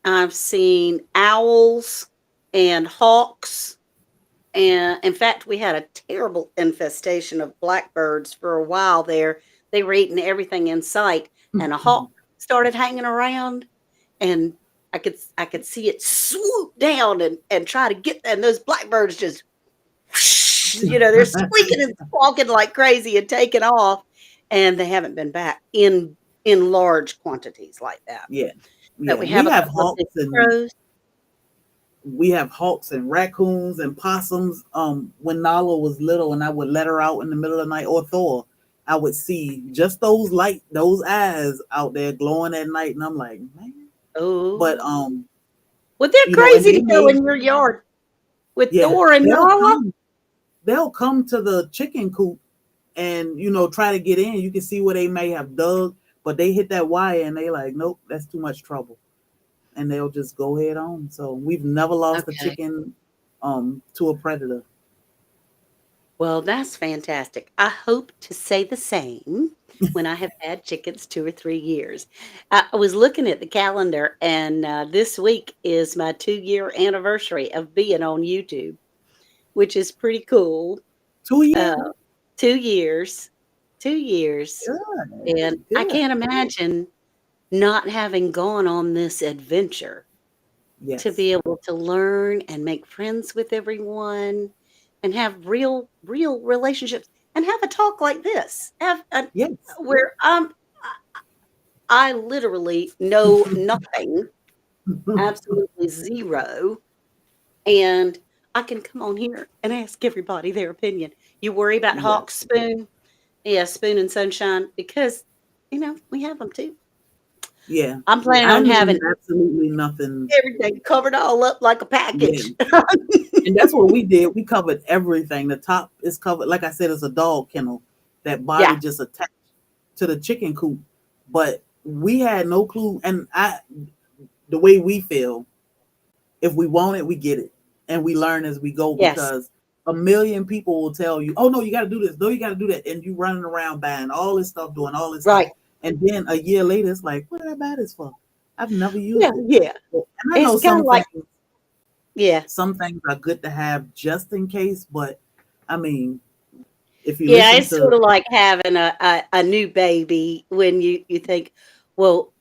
I've seen owls and hawks. And in fact, we had a terrible infestation of blackbirds for a while there. They were eating everything in sight, and a hawk started hanging around, and I could see it swoop down and try to get, and those blackbirds just they're squeaking and squawking like crazy and taking off, and they haven't been back in large quantities like that. Yeah, But yeah. we have a couple of big crows. We have hawks and raccoons and possums. When Nala was little, and I would let her out in the middle of the night, or Thor, I would see just those eyes out there glowing at night, and I'm like, man. But Oh, well, they're and crazy they to go may, in your yard with yeah, Thor and they'll Nala. come. They'll come to the chicken coop and try to get in. You can see where they may have dug, but they hit that wire and they like, nope, that's too much trouble, and they'll just go head on. So we've never lost a Okay. chicken to a predator. Well, that's fantastic. I hope to say the same when I have had chickens 2 or 3 years. I was looking at the calendar, and this week is my 2 year anniversary of being on YouTube, which is pretty cool. 2 years. Uh, 2 years, 2 years. And Good, I good. can't imagine not having gone on this adventure to Yes, be able to learn and make friends with everyone and have real relationships and have a talk like this. Have a, yes. where I literally know nothing, absolutely zero, and I can come on here and ask everybody their opinion. You worry about Yes, Hawk Spoon? Yeah, Spoon and Sunshine, because we have them too. yeah. I'm planning I on knew having absolutely nothing. everything covered all up like a Yeah, package. and that's what we did. We covered everything. The top is covered, like I said, it's a dog kennel. That body Yeah, just attached to the chicken coop, but we had no clue. And the way we feel, if we want it, we get it, and we learn as we go yes, because a million people will tell you, "Oh no, you got to do this. No, you got to do that," and you running around buying all this stuff, doing all this stuff, right. and then a year later, it's like, "What did I buy this for? I've never Yeah, used it." yeah. And I It's know kinda like yeah. some things are good to have just in case, but I mean, if you Yeah, listen it's to sorta like having a new baby when you think, well,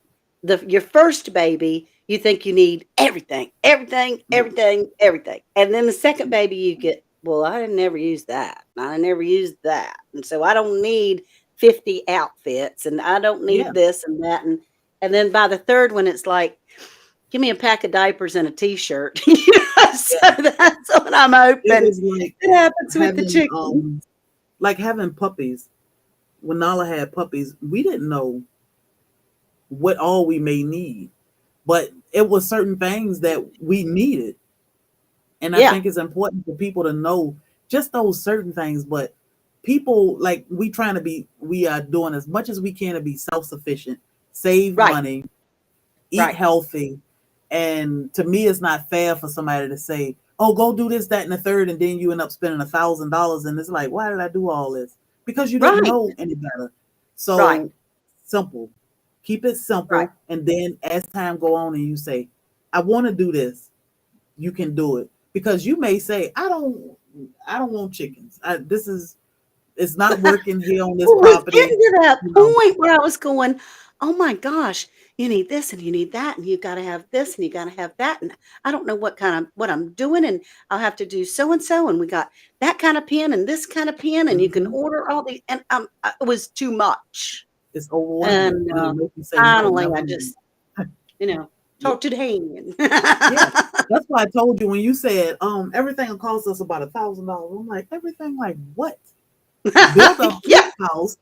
your first baby, you think you need everything, everything, yeah, everything, everything, and then the second baby you get, "Well, I didn't never use that, and I never used that, and so I don't need 50 outfits, and I don't yeah, need this and that," and then by the third one, it's like, "Give me a pack of diapers and a T-shirt." So yeah. that's what I'm It hoping was like it happens with the having chicken. having puppies. When Nala had puppies, we didn't know what all we may need, but it was certain things that we needed. And I Yeah, think it's important for people to know just those certain things. But people, like, we are doing as much as we can to be self-sufficient, save right, money, eat right, healthy. And to me, it's not fair for somebody to say, "Oh, go do this, that, and the third," and then you end up spending $1,000, and it's like, why did I do all this? Because you didn't right, know any better. right, So simple, keep it right. simple, and then as time go on, and you say, I want to do this. You can do it because you may say, I don't want chickens. It's not working here on this Well, it's getting property. to that You know, point where I was going, "Oh my gosh, you need this and you need that, and you gotta have this and you gotta have that, and I don't know what I'm doing, and I'll have to do so and so, and we got that kind of pen and this kind of pen, and you can hmm order all the," and, it was too much. it's overwhelming, And, and it'll make you say no, finally, never I mind. just, you know, Yeah, talk to the hand. yeah. That's why I told you when you said everything will cost us about $1,000. I'm like, everything like what? Build a Yeah, hoop house,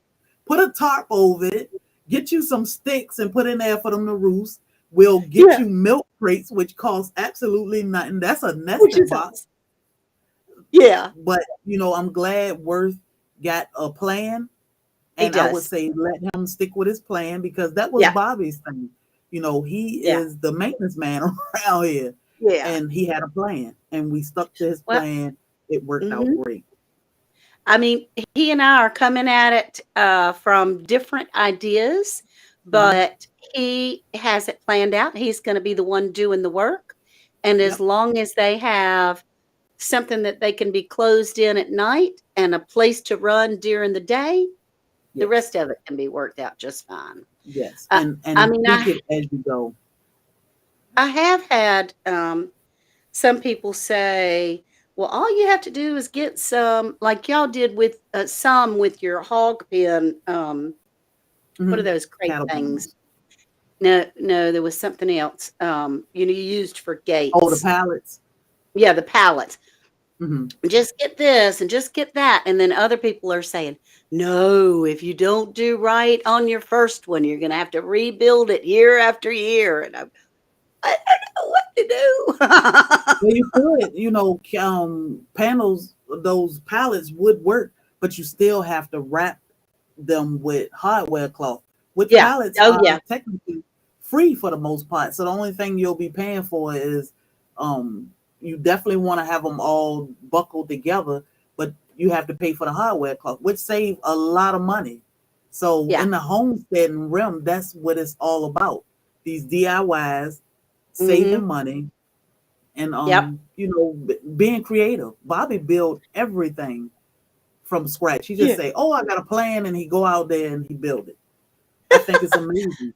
put a tarp over it, get you some sticks and put in there for them to roost. We'll get yeah, you milk crates, which cost absolutely nothing. That's a which nesting is box. us. Yeah, But I'm glad Worth got a plan, he and I would does. say let him stick with his plan because that was Yeah, Bobby's thing. He yeah, is the maintenance man around here, yeah. and he had a plan, and we stuck to his Well, plan. It worked out mhm. great. I mean, he and I are coming at it from different ideas, Hmm. but he has it planned out. He's going to be the one doing the work. And as Yep. long as they have something that they can be closed in at night and a place to run during the day, the Yes. rest of it can be worked out just fine. Yes. Uh, And I and mean, tweak it as you go. I have had some people say, well, all you have to do is get some, like y'all did with some with your hog pen. What are Hmm. those crate Cattle things? pounds. No, no, there was something else. You used for Oh, the gates. pallets. Yeah, the pallets. Hmm. Just get this and just get that. And then other people are saying, no, if you don't do right on your first one, you're going to have to rebuild it year after year. And I don't know what to Well, do. you could, panels, those pallets would work, but you still have to wrap them with hardware cloth, which Yeah. pallets Oh, are yeah. technically free for the most part. So the only thing you'll be paying for is you definitely want to have them all buckled together, but you have to pay for the hardware cloth, which save a lot of money. So Yeah. in the homesteading realm, that's what it's all about. These DIYs, saving Hmm. money, and Yep. being creative. Bobby built everything from scratch. He just Yeah. say, "Oh, I got a plan," and he go out there and he build it. I think it's amazing.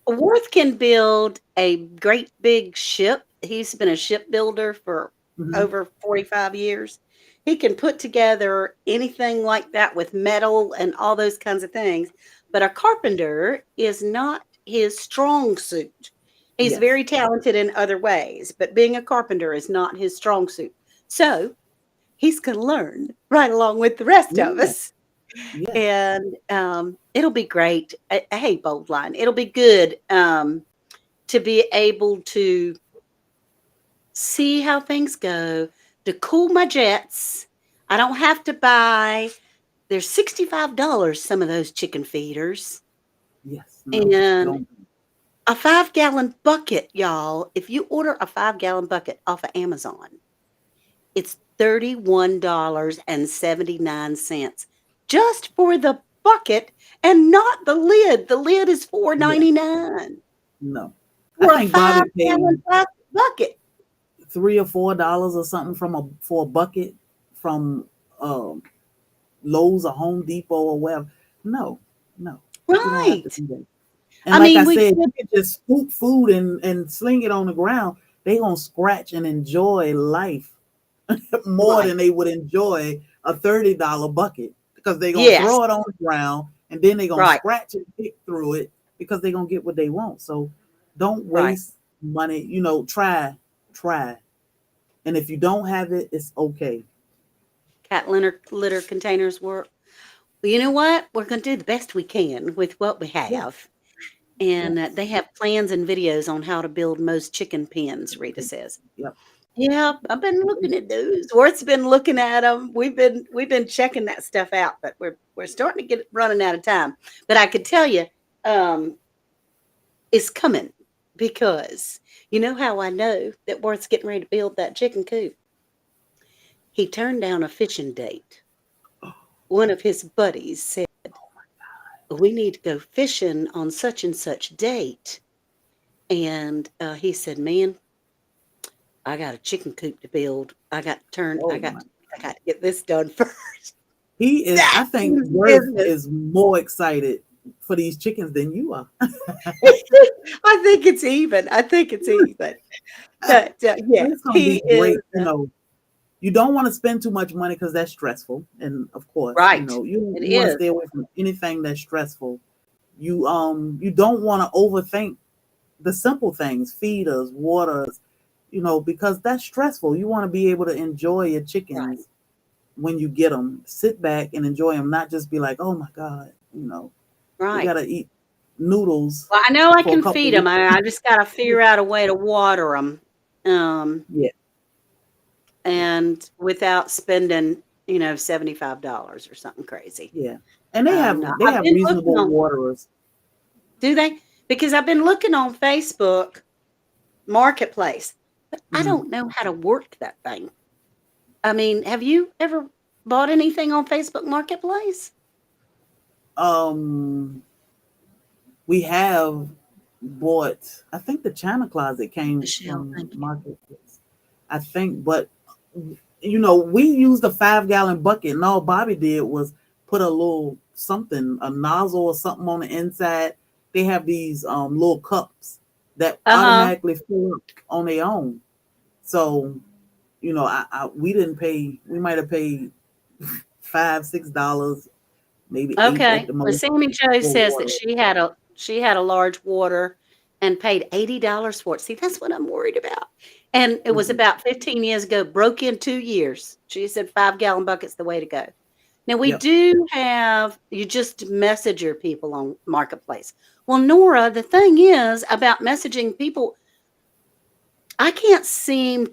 Worth can build a great big ship. He's been a shipbuilder for Hmm. over 45 years. He can put together anything like that with metal and all those kinds of things. But a carpenter is not his strong suit. He's Yes. very talented in other ways, but being a carpenter is not his strong suit. So he's going to learn right along with the rest of Yeah. us. Yes. And it'll be great. Hey, bold line. It'll be good. To be able to see how things go, to cool my jets. I don't have to buy, they're $65, some of those chicken feeders. Yes. No. And Don't. a 5-gallon bucket, y'all. If you order a 5-gallon bucket off of Amazon, it's $31.79 just for the bucket and not the lid. The lid is Yes. $4.99 No. I for a think Bobby paid 5-gallon bucket. $3 or $4 or something for a bucket from um, Lowe's or Home Depot or wherever. No. No. You don't have to Right. do that. And I like I mean, we said, could you can just scoop food and sling it on the ground. They gonna scratch and enjoy life more right, than they would enjoy a $30 bucket because they're gonna yes, throw it on the ground and then they're gonna right, scratch and pick through it because they're gonna get what they want. So don't right. waste money. Try. And if you don't have it, it's okay. Cat litter containers work. Well, you know what? We're gonna do the best we can with what we Yes, have, and, yes. they have plans and videos on how to build most chicken pens, Rita says. Yep. Yeah, I've been looking at those. Worth's been looking at them. We've been checking that stuff out, but we're starting to get running out of time. But I could tell you, um, it's coming because you know how I know that Worth's getting ready to build that chicken coop? He turned down a fishing date. One of his buddies said, "We need to go fishing on such and such date." And he said, "Man, I got a chicken coop to build. I got to turn. Oh my. I got to get this done first. He is, I That think is Worth business. is more excited for these chickens than you are. I think it's even. I think it's even. But But yeah, it's going to he be is great. You don't want to spend too much money because that's stressful. And of course, right. It you want to is stay away from anything that's stressful. You don't want to overthink the simple things, feeders, waters, because that's stressful. You want to be able to enjoy your right. chickens when you get them. Sit back and enjoy them, not just be like, oh my God, they got Right. to eat noodles Well, I know I for a can couple feed of them. weeks. I just got to figure out a way to water them, Yeah, and without spending, $75 or something crazy. yeah. And they have No, they I've have been looking reasonable on. waterers. Do they? Because I've been looking on Facebook Marketplace, but I Hmm. don't know how to work that thing. I mean, have you ever bought anything on Facebook Marketplace? Um, we have bought. I think the China closet came Michelle, from thank you. Marketplace. I think, but we used a 5 gallon bucket, and all Bobby did was put a little something, a nozzle or something on the inside. They have these little cups that Uh-huh. automatically fill up on their own. So, we didn't pay. We might have paid $5, $6, maybe 8 at Okay. the Well, most Sammy Jo for says that water. she had a large water and paid $80 for it. See, that's what I'm worried about. And it was Mhm. about 15 years ago, broke in 2 years. She said 5 gallon bucket's the way to go. Now we Yep. do have you just message your people on Marketplace. Well, Nora, the thing is about messaging people, I can't seem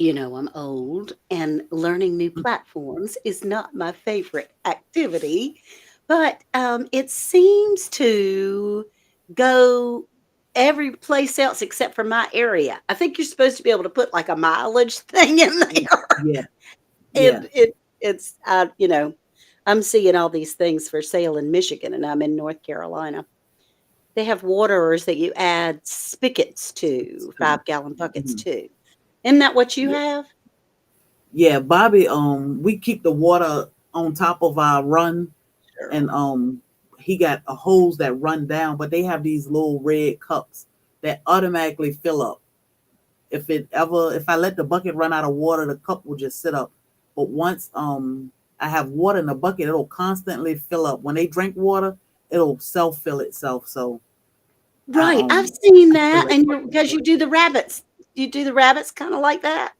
I'm old and learning new platforms is not my favorite activity, but it seems to go every place else except for my area. I think you're supposed to be able to put like a mileage thing in there, Yeah. Yeah. and I'm seeing all these things for sale in Michigan, and I'm in North Carolina. They have waterers that you add spigots to, 5 gallon buckets Mhm. too. Isn't that what you Yeah. have? Yeah, Bobby, we keep the water on top of our run, and Sure. he got a hose that run down, but they have these little red cups that automatically fill up. If I let the bucket run out of water, the cup will just sit up. But once I have water in the bucket, it'll constantly fill up. When they drink water, it'll self fill itself. So I Right, I've seen I still that, let and the you bucket because fill you up. do the rabbits. You do the rabbits kinda like that?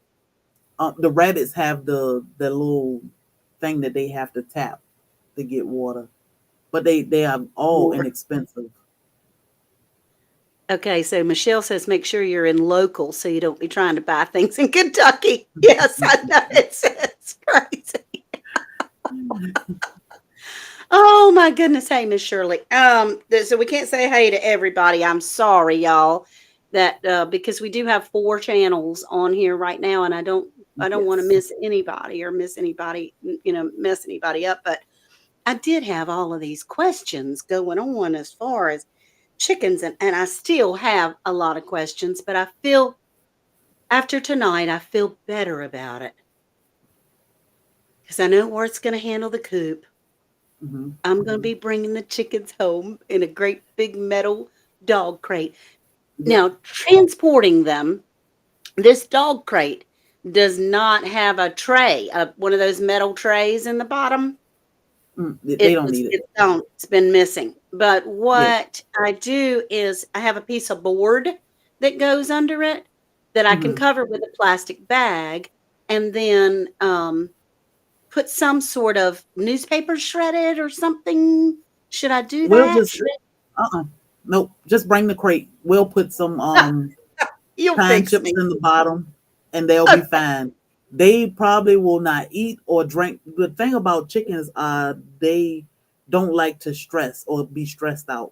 The rabbits have the little thing that they have to tap to get water, but they are all More. inexpensive. Okay, so Michelle says, "Make sure you're in local so you don't be trying to buy things in Kentucky." Yes, I know, it's crazy. Oh my goodness. Hey, Miss Shirley. So we can't say hey to everybody. I'm sorry, y'all, that because we do have 4 channels on here right now, and I don't want to Yes. miss anybody or miss anybody, mess anybody up. But I did have all of these questions going on as far as chickens, and I still have a lot of questions, but I feel after tonight, I feel better about it because I know where it's going to handle the coop. Hmm. I'm gonna be bringing the chickens home in a great big metal dog crate. Yep. Now, transporting them, this dog crate does not have a tray, one of those metal trays in the bottom. They don't need it. It's gone. It's been missing. But Yeah. what I do is I have a piece of board that goes under it that I can Hmm. cover with a plastic bag, and then put some sort of newspaper shredded or something. Should I do We'll that? just nope. Just bring the crate. We'll put some You'll pine fix chips me. in the bottom, and they'll be fine. They probably will not eat or drink. The thing about chickens, they don't like to stress or be stressed out.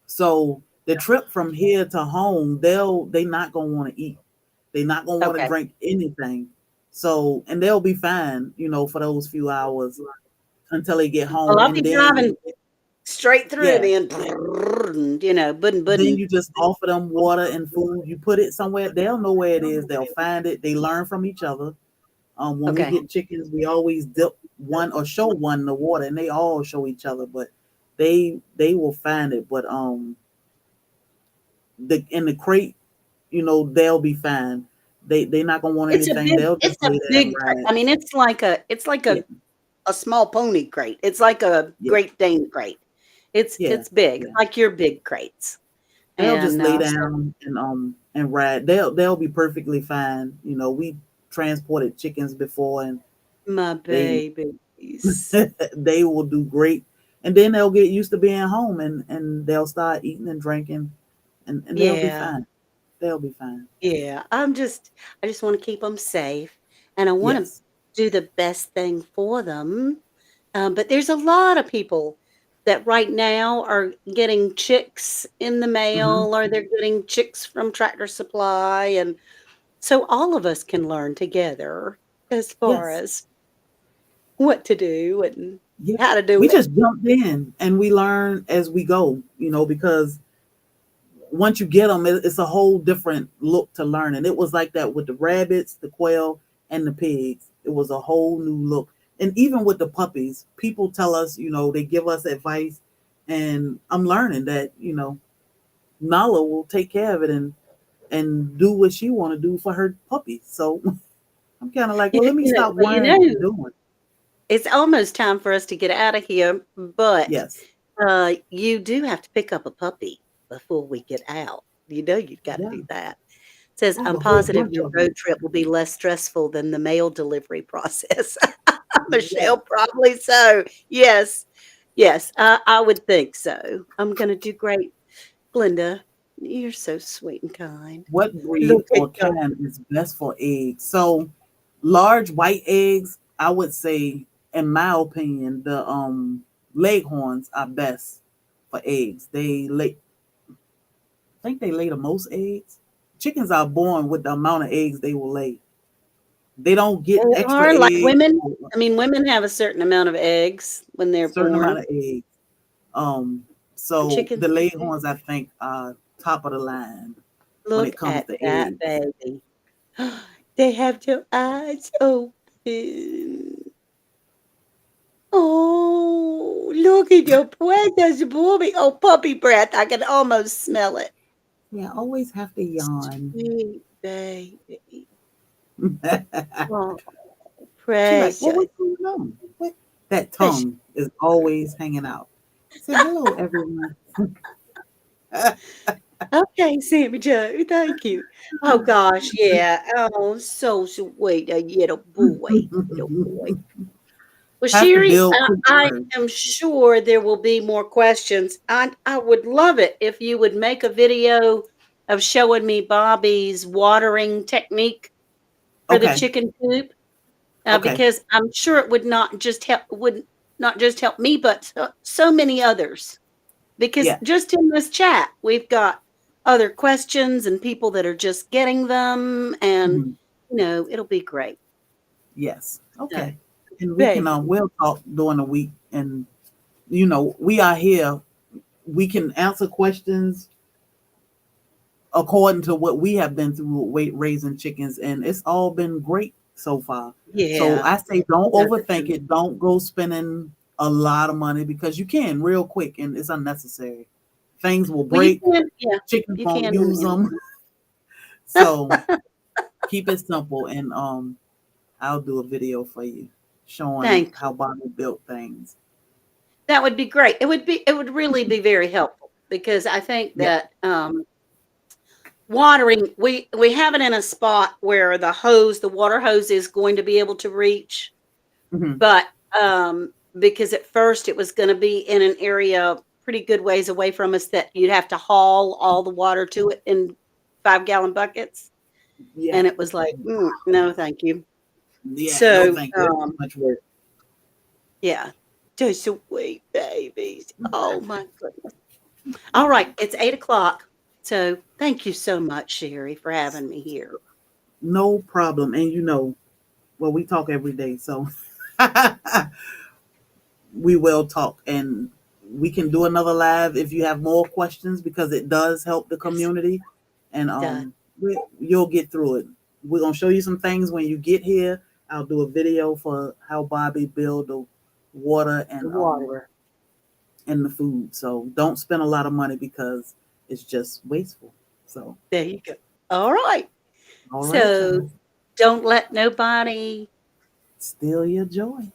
So the trip from here to home, they not gonna want to eat. They not gonna want to Okay. drink anything. So and they'll be fine, for those few hours until they get Well, home, I'll and be then driving straight through Yeah. me and budding, Then budding. you just offer them water and food. You put it somewhere, they'll know where it is. They'll find it. They learn from each other. When we Okay. get chickens, we always dip one or show one in the water, and they all show each other. But they will find it. But the in the crate, they'll be fine. They're not gonna want anything. They'll It's just a lay there and big crate. ride. I mean, it's like Yeah, a small pony crate. It's like a yeah, Great Dane crate. It's yeah, it's big, yeah. like your big crates. They'll just And lay so down and ride. They'll be perfectly fine. We transported chickens before, and my they babies. they will do great. And then they'll get used to being home, and they'll start eating and drinking, and they'll be Yeah. fine. They'll be fine. Yeah, I just wanna keep them safe, and I wanna Yes. do the best thing for them, but there's a lot of people that right now are getting chicks in the Hmm. mail, or they're getting chicks from Tractor Supply, and so all of us can learn together as far Yes. as what to do and Yeah. how to do We it. just jumped in and we learn as we go, because once you get them, it's a whole different look to learning. It was like that with the rabbits, the quail, and the pigs. It was a whole new look. And even with the puppies, people tell us, they give us advice, and I'm learning that, Nala will take care of it and do what she want to do for her puppies. So I'm kind of like, well, let me stop Well, worrying and doing. it's almost time for us to get out of here, but, Yes. you do have to pick up a puppy before we get out. You know you've gotta Yeah. do that. Says, I have "I'm a whole positive bunch your of them. road trip will be less stressful than the mail delivery process." Yes. Michelle, probably so. Yes. Yes, I would think so. I'm gonna do great. Glenda, you're so sweet and kind. What breed Look at or you. kind is best for eggs? So large white eggs, I would say, in my opinion, the leghorns are best for eggs. I think they lay the most eggs. Chickens are born with the amount of eggs they will lay. They don't get They extra are like eggs women. or I mean, women have a certain amount of eggs when they're certain amount born. of eggs. Um, so Chickens the too. leghorns, I think, are top of the line when it Look comes at to that eggs. baby. They have your eyes open. Oh, look at your precious booby. Oh, puppy breath. I can almost smell it. Yeah, I always have to yawn. Sweet baby. She Oh, like, well, precious. what's going on? What? That Precious. tongue is always hanging out. Say hello, everyone. Okay, Sammy Joe. Thank you. Oh gosh, yeah. Oh, so sweet, a little boy, little boy. Well, Have to Sherry, build quick I words. am sure there will be more questions. I would love it if you would make a video of showing me Bobby's watering technique for the Okay, chicken coop, okay, because I'm sure it would not just help me, but so many others. Because yeah, just in this chat, we've got other questions and people that are just getting them, and mhm, it'll be great. yes, So, okay. And we can baby, we'll talk during the week, and we are here. We can answer questions according to what we have been through with raising chickens, and it's all been great so far. So yeah, I say don't yes, it overthink is. it. Don't go spending a lot of money because you can real quick and it's unnecessary. Things will Well, you break. can, yeah, Chickens you won't can in use them. anything. So keep it simple, and I'll do a video for you showing Thank how you. Bobby built things. That would be great. It would really be very helpful because I think Yep. that watering, we have it in a spot where the water hose is going to be able to reach, Hmm. but because at first it was going to be in an area pretty good ways away from us that you'd have to haul all the water to it in 5-gallon buckets, Yeah. and it was like, no, thank you. Yeah. No, So, thank you. It's too much work. yeah, just sweet babies. Oh my goodness. All right, it's 8 o'clock. So thank you so much, Sherry, for having me here. No problem. And well, we talk every day, so we will talk. And we can do another live if you have more questions, because it does help the Yes, community, and it does. you'll get through it. We're gonna show you some things when you get here. I'll do a video for how Bobby build the water The water. and the food. So don't spend a lot of money because it's just wasteful. So There you go. All right. all right, So y'all, don't let nobody steal your joy.